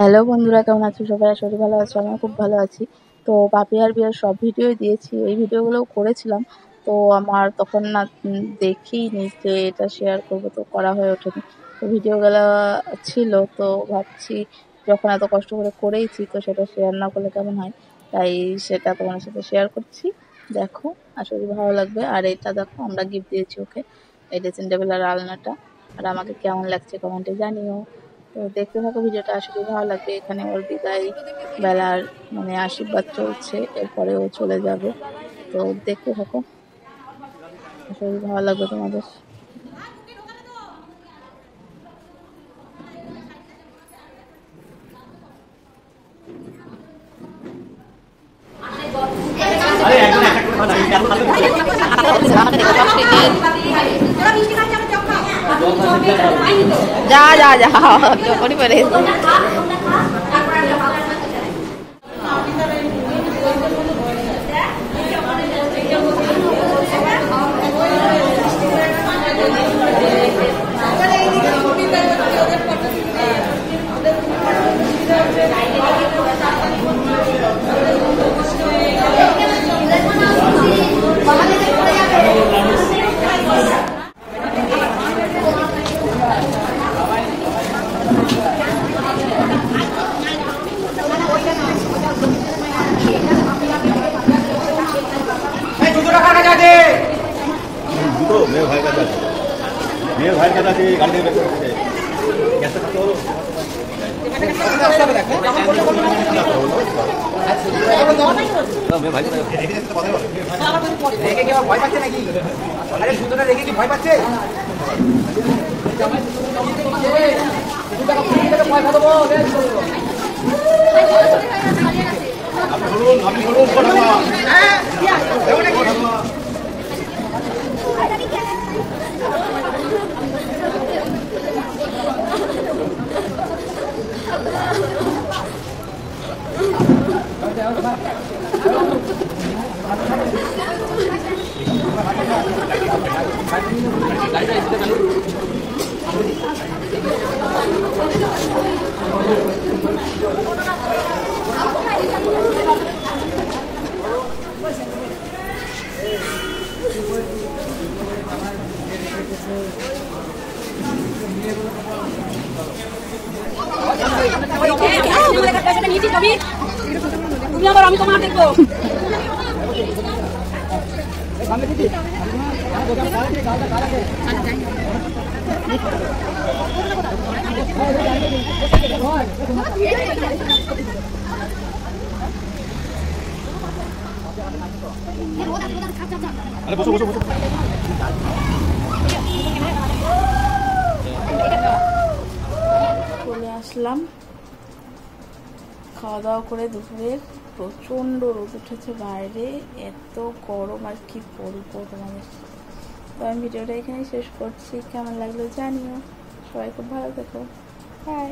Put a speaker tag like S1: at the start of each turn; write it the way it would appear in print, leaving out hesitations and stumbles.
S1: Hello বন্ধুরা, কেমন আছো সবাই? আশা করি ভালো আছো। আমিও খুব ভালো আছি। তো পাপিয়ার বিয়ের সব ভিডিওই দিয়েছি, এই ভিডিওগুলোও করেছিলাম। তো আমার তখন না দেখিনি যে এটা শেয়ার করবো, তো করা হয়ে ওঠেনি। তো ভিডিওগুলো ছিল, তো ভাবছি যখন এত কষ্ট করে করেইছি তো সেটা শেয়ার না করলে কেমন হয়, তাই সেটা তোমার সাথে শেয়ার করছি। দেখো, আশা করি ভালো লাগবে। আর এটা দেখো, আমরা গিফট দিয়েছি ওকে, এই ড্রেসিং টেবিল আর আলনাটা। আর আমাকে কেমন লাগছে কমেন্টে জানিও। তো দেখতে থাকো ভিডিওটা, আশা করি ভালো লাগবে। এখানে ওর বিদায় বেলার আশীর্বাদ চলছে, এরপরে ও চলে যাবে। তো দেখতে থাকো, আশা করি ভালো লাগবে তোমাদের। যা যা যা চকরি পরে
S2: मेरे भाई का दादा गाड़ी में बैठे थे कैसे खाते हो मेरे भाई রেখে কি ভয় পাচ্ছে নাকি? আরে সুন্দরটা রেখে কি ভয় পাচ্ছে? আপনি বলুন হ্যাঁ তুমি আবার আমি তোমার দেখবো আরে বসো বসো বসো
S1: চলে আসলাম খাওয়া দাওয়া করে। দুপুরের প্রচণ্ড রোদ উঠেছে বাইরে, এত গরম আর কি বলবো তোমাদের। তো আমি ভিডিওটা এখানেই শেষ করছি, কেমন লাগলো জানিও। সবাই খুব ভালো থেকো, বাই।